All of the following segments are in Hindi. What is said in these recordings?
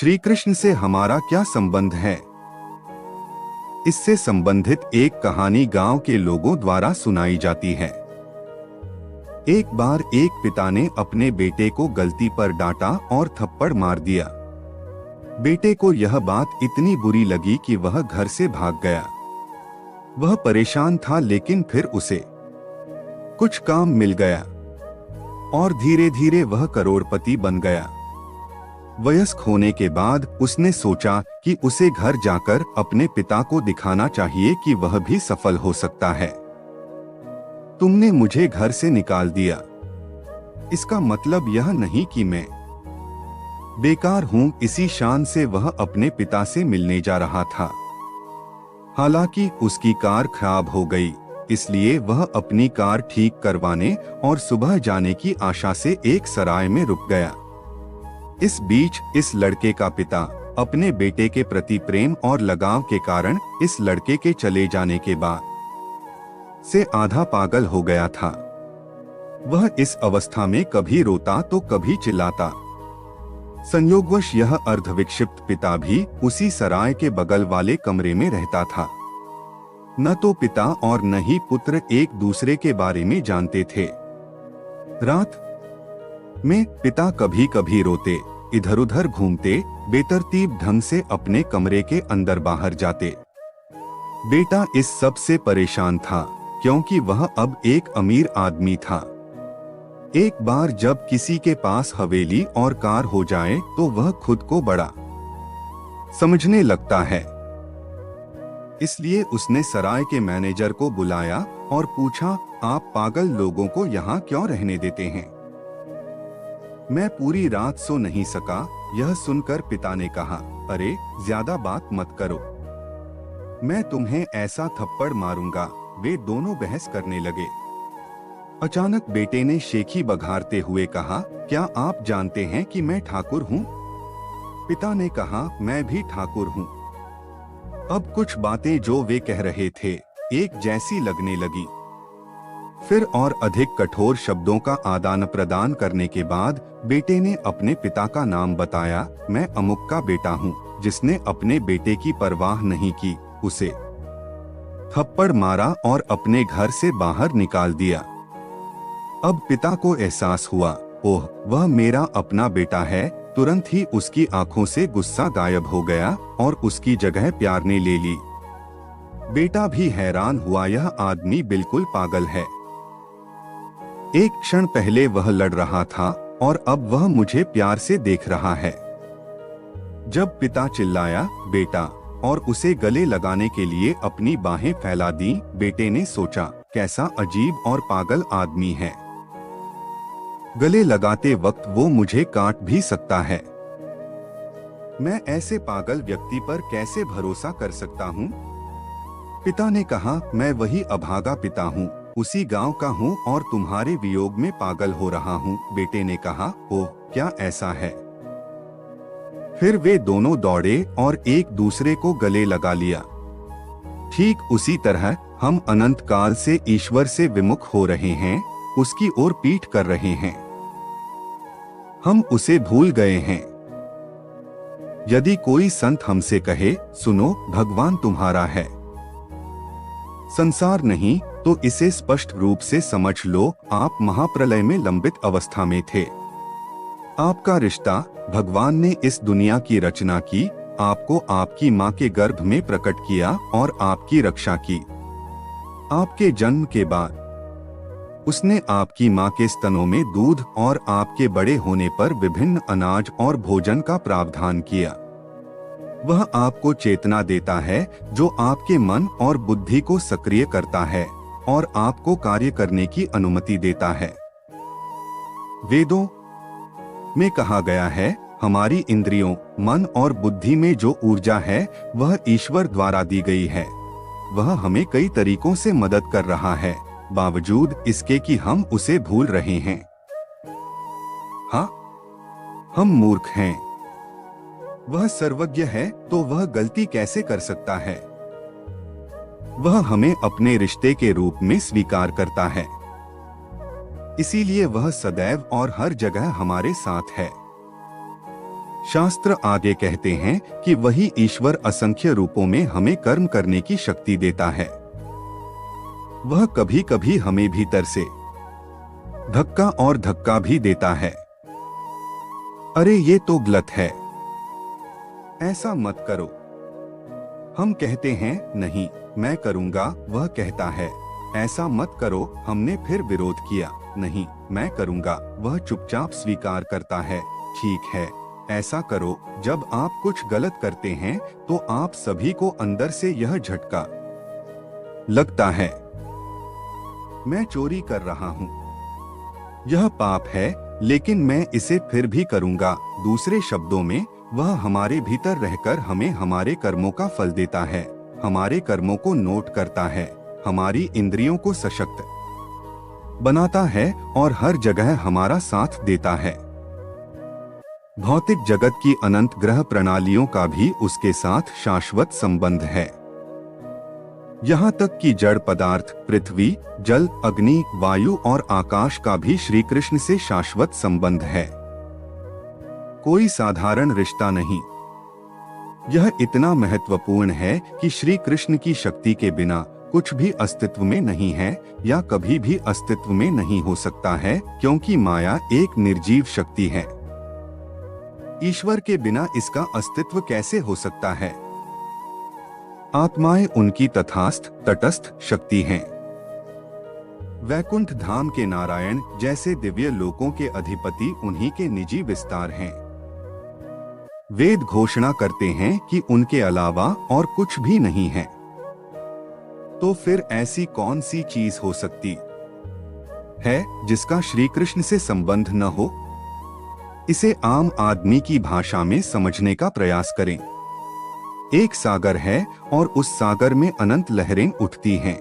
श्री कृष्ण से हमारा क्या संबंध है? इससे संबंधित एक कहानी गांव के लोगों द्वारा सुनाई जाती है। एक बार एक पिता ने अपने बेटे को गलती पर डांटा और थप्पड़ मार दिया। बेटे को यह बात इतनी बुरी लगी कि वह घर से भाग गया। वह परेशान था, लेकिन फिर उसे कुछ काम मिल गया और धीरे धीरे वह करोड़पति बन गया। वयस्क होने के बाद उसने सोचा कि उसे घर जाकर अपने पिता को दिखाना चाहिए कि वह भी सफल हो सकता है। तुमने मुझे घर से निकाल दिया, इसका मतलब यह नहीं कि मैं बेकार हूं। इसी शान से वह अपने पिता से मिलने जा रहा था। हालांकि उसकी कार खराब हो गई, इसलिए वह अपनी कार ठीक करवाने और सुबह जाने की आशा से एक सराय में रुक गया। इस बीच इस लड़के का पिता अपने बेटे के प्रति प्रेम और लगाव के कारण इस लड़के के चले जाने के बाद से आधा पागल हो गया था। वह इस अवस्था में कभी रोता तो कभी चिल्लाता। संयोगवश यह अर्धविक्षिप्त पिता भी उसी सराय के बगल वाले कमरे में रहता था। न तो पिता और न ही पुत्र एक दूसरे के बारे में जानते थे। रात में पिता कभी कभी रोते, इधर उधर घूमते, बेतरतीब ढंग से अपने कमरे के अंदर बाहर जाते। बेटा इस सब से परेशान था, क्योंकि वह अब एक अमीर आदमी था। एक बार जब किसी के पास हवेली और कार हो जाए तो वह खुद को बड़ा समझने लगता है। इसलिए उसने सराय के मैनेजर को बुलाया और पूछा, आप पागल लोगों को यहाँ क्यों रहने देते हैं? मैं पूरी रात सो नहीं सका। यह सुनकर पिता ने कहा, अरे ज्यादा बात मत करो, मैं तुम्हें ऐसा थप्पड़ मारूंगा। वे दोनों बहस करने लगे। अचानक बेटे ने शेखी बघारते हुए कहा, क्या आप जानते हैं कि मैं ठाकुर हूँ? पिता ने कहा, मैं भी ठाकुर हूँ। अब कुछ बातें जो वे कह रहे थे एक जैसी लगने लगी। फिर और अधिक कठोर शब्दों का आदान प्रदान करने के बाद बेटे ने अपने पिता का नाम बताया। मैं अमुक का बेटा हूँ, जिसने अपने बेटे की परवाह नहीं की, उसे थप्पड़ मारा और अपने घर से बाहर निकाल दिया। अब पिता को एहसास हुआ, ओह वह मेरा अपना बेटा है। तुरंत ही उसकी आंखों से गुस्सा गायब हो गया और उसकी जगह प्यार ने ले ली। बेटा भी हैरान हुआ, यह आदमी बिल्कुल पागल है। एक क्षण पहले वह लड़ रहा था और अब वह मुझे प्यार से देख रहा है। जब पिता चिल्लाया, बेटा, और उसे गले लगाने के लिए अपनी बाहें फैला दी, बेटे ने सोचा, कैसा अजीब और पागल आदमी है। गले लगाते वक्त वो मुझे काट भी सकता है। मैं ऐसे पागल व्यक्ति पर कैसे भरोसा कर सकता हूँ? पिता ने कहा, मैं वही अभागा पिता हूँ, उसी गांव का हूँ और तुम्हारे वियोग में पागल हो रहा हूँ। बेटे ने कहा, ओह क्या ऐसा है? फिर वे दोनों दौड़े और एक दूसरे को गले लगा लिया। ठीक उसी तरह हम अनंत काल से ईश्वर से विमुख हो रहे हैं, उसकी ओर पीठ कर रहे हैं। हम उसे भूल गए हैं। यदि कोई संत हमसे कहे, सुनो भगवान तुम्हारा है, संसार नहीं, तो इसे स्पष्ट रूप से समझ लो, आप महाप्रलय में लंबित अवस्था में थे। आपका रिश्ता भगवान ने इस दुनिया की रचना की, आपको आपकी माँ के गर्भ में प्रकट किया और आपकी रक्षा की। आपके जन्म के बाद उसने आपकी माँ के स्तनों में दूध और आपके बड़े होने पर विभिन्न अनाज और भोजन का प्रावधान किया। वह आपको चेतना देता है, जो आपके मन और बुद्धि को सक्रिय करता है और आपको कार्य करने की अनुमति देता है। वेदों में कहा गया है, हमारी इंद्रियों, मन और बुद्धि में जो ऊर्जा है वह ईश्वर द्वारा दी गई है। वह हमें कई तरीकों से मदद कर रहा है, बावजूद इसके कि हम उसे भूल रहे हैं। हाँ, हम मूर्ख हैं। वह सर्वज्ञ है तो वह गलती कैसे कर सकता है? वह हमें अपने रिश्ते के रूप में स्वीकार करता है, इसीलिए वह सदैव और हर जगह हमारे साथ है। शास्त्र आगे कहते हैं कि वही ईश्वर असंख्य रूपों में हमें कर्म करने की शक्ति देता है। वह कभी कभी हमें भीतर से धक्का और धक्का भी देता है। अरे ये तो गलत है, ऐसा मत करो। हम कहते हैं नहीं मैं करूंगा, वह कहता है ऐसा मत करो। हमने फिर विरोध किया, नहीं मैं करूंगा, वह चुपचाप स्वीकार करता है ठीक है ऐसा करो। जब आप कुछ गलत करते हैं तो आप सभी को अंदर से यह झटका लगता है, मैं चोरी कर रहा हूं, यह पाप है लेकिन मैं इसे फिर भी करूंगा। दूसरे शब्दों में वह हमारे भीतर रहकर हमें हमारे कर्मों का फल देता है, हमारे कर्मों को नोट करता है, हमारी इंद्रियों को सशक्त बनाता है और हर जगह हमारा साथ देता है। भौतिक जगत की अनंत ग्रह प्रणालियों का भी उसके साथ शाश्वत संबंध है। यहाँ तक कि जड़ पदार्थ पृथ्वी, जल, अग्नि, वायु और आकाश का भी श्री कृष्ण से शाश्वत संबंध है। कोई साधारण रिश्ता नहीं। यह इतना महत्वपूर्ण है कि श्री कृष्ण की शक्ति के बिना कुछ भी अस्तित्व में नहीं है या कभी भी अस्तित्व में नहीं हो सकता है, क्योंकि माया एक निर्जीव शक्ति है। ईश्वर के बिना इसका अस्तित्व कैसे हो सकता है? आत्माएं उनकी तटस्थ शक्ति हैं। वैकुंठ धाम के नारायण जैसे दिव्य लोकों के अधिपति उन्हीं के निजी विस्तार हैं। वेद घोषणा करते हैं कि उनके अलावा और कुछ भी नहीं है। तो फिर ऐसी कौन सी चीज हो सकती है जिसका श्री कृष्ण से संबंध न हो? इसे आम आदमी की भाषा में समझने का प्रयास करें। एक सागर है और उस सागर में अनंत लहरें उठती हैं।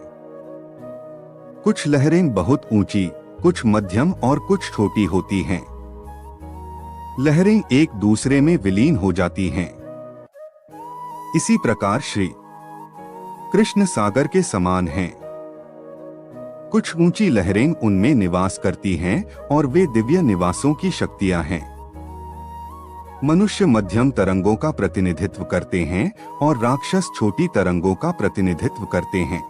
कुछ लहरें बहुत ऊंची, कुछ मध्यम और कुछ छोटी होती हैं। लहरें एक दूसरे में विलीन हो जाती हैं। इसी प्रकार श्री कृष्ण सागर के समान हैं। कुछ ऊंची लहरें उनमें निवास करती हैं और वे दिव्य निवासों की शक्तियां हैं। मनुष्य मध्यम तरंगों का प्रतिनिधित्व करते हैं और राक्षस छोटी तरंगों का प्रतिनिधित्व करते हैं।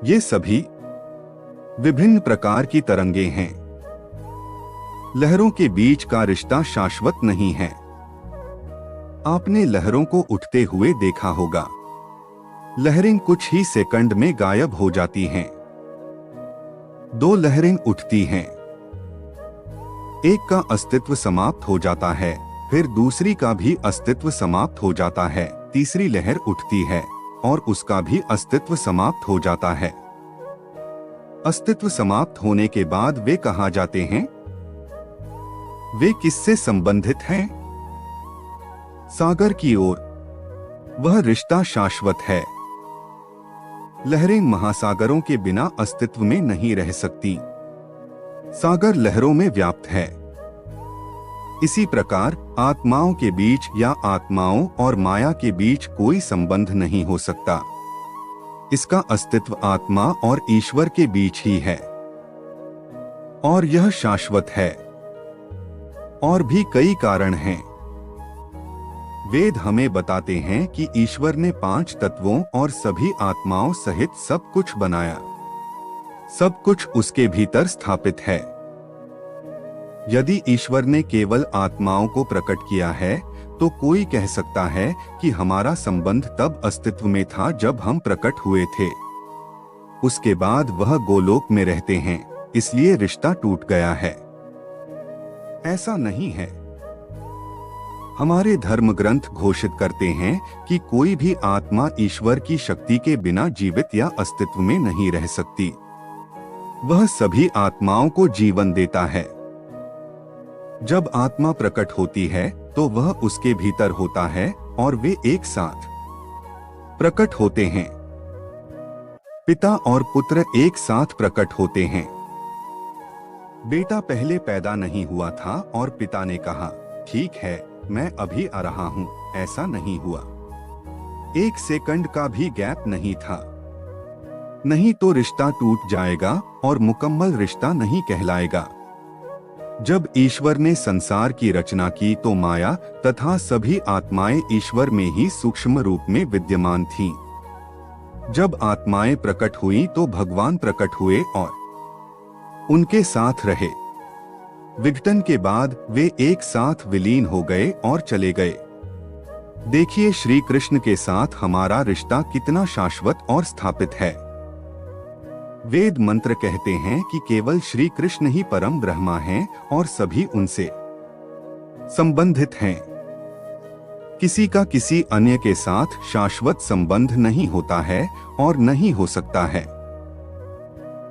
ये सभी विभिन्न प्रकार की तरंगे हैं। लहरों के बीच का रिश्ता शाश्वत नहीं है। आपने लहरों को उठते हुए देखा होगा। लहरें कुछ ही सेकंड में गायब हो जाती हैं। दो लहरें उठती हैं, एक का अस्तित्व समाप्त हो जाता है, फिर दूसरी का भी अस्तित्व समाप्त हो जाता है, तीसरी लहर उठती है और उसका भी अस्तित्व समाप्त हो जाता है। अस्तित्व समाप्त होने के बाद वे कहाँ जाते हैं? वे किससे संबंधित हैं? सागर की ओर। वह रिश्ता शाश्वत है। लहरें महासागरों के बिना अस्तित्व में नहीं रह सकती। सागर लहरों में व्याप्त है। इसी प्रकार आत्माओं के बीच या आत्माओं और माया के बीच कोई संबंध नहीं हो सकता। इसका अस्तित्व आत्मा और ईश्वर के बीच ही है और यह शाश्वत है। और भी कई कारण हैं। वेद हमें बताते हैं कि ईश्वर ने 5 तत्वों और सभी आत्माओं सहित सब कुछ बनाया। सब कुछ उसके भीतर स्थापित है। यदि ईश्वर ने केवल आत्माओं को प्रकट किया है तो कोई कह सकता है कि हमारा संबंध तब अस्तित्व में था जब हम प्रकट हुए थे। उसके बाद वह गोलोक में रहते हैं, इसलिए रिश्ता टूट गया है। ऐसा नहीं है। हमारे धर्म ग्रंथ घोषित करते हैं कि कोई भी आत्मा ईश्वर की शक्ति के बिना जीवित या अस्तित्व में नहीं रह सकती। वह सभी आत्माओं को जीवन देता है। जब आत्मा प्रकट होती है तो वह उसके भीतर होता है और वे एक साथ प्रकट होते हैं। पिता और पुत्र एक साथ प्रकट होते हैं। बेटा पहले पैदा नहीं हुआ था और पिता ने कहा, ठीक है, मैं अभी आ रहा हूं। ऐसा नहीं हुआ। 1 सेकंड का भी गैप नहीं था। नहीं तो रिश्ता टूट जाएगा और मुकम्मल रिश्ता नहीं कहलाएगा। जब ईश्वर ने संसार की रचना की तो माया तथा सभी आत्माएं ईश्वर में ही सूक्ष्म रूप में विद्यमान थीं। जब आत्माएं प्रकट हुई तो भगवान प्रकट हुए और उनके साथ रहे। विघटन के बाद वे एक साथ विलीन हो गए और चले गए। देखिए श्री कृष्ण के साथ हमारा रिश्ता कितना शाश्वत और स्थापित है। वेद मंत्र कहते हैं कि केवल श्री कृष्ण ही परम ब्रह्मा हैं और सभी उनसे संबंधित हैं। किसी का किसी अन्य के साथ शाश्वत संबंध नहीं होता है और नहीं हो सकता है।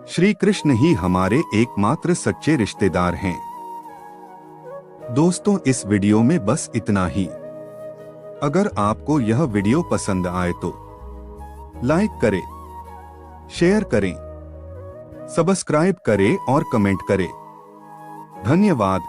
श्री कृष्ण ही हमारे एकमात्र सच्चे रिश्तेदार हैं। दोस्तों, इस वीडियो में बस इतना ही। अगर आपको यह वीडियो पसंद आए तो लाइक करें, शेयर करें, सब्सक्राइब करें और कमेंट करें। धन्यवाद।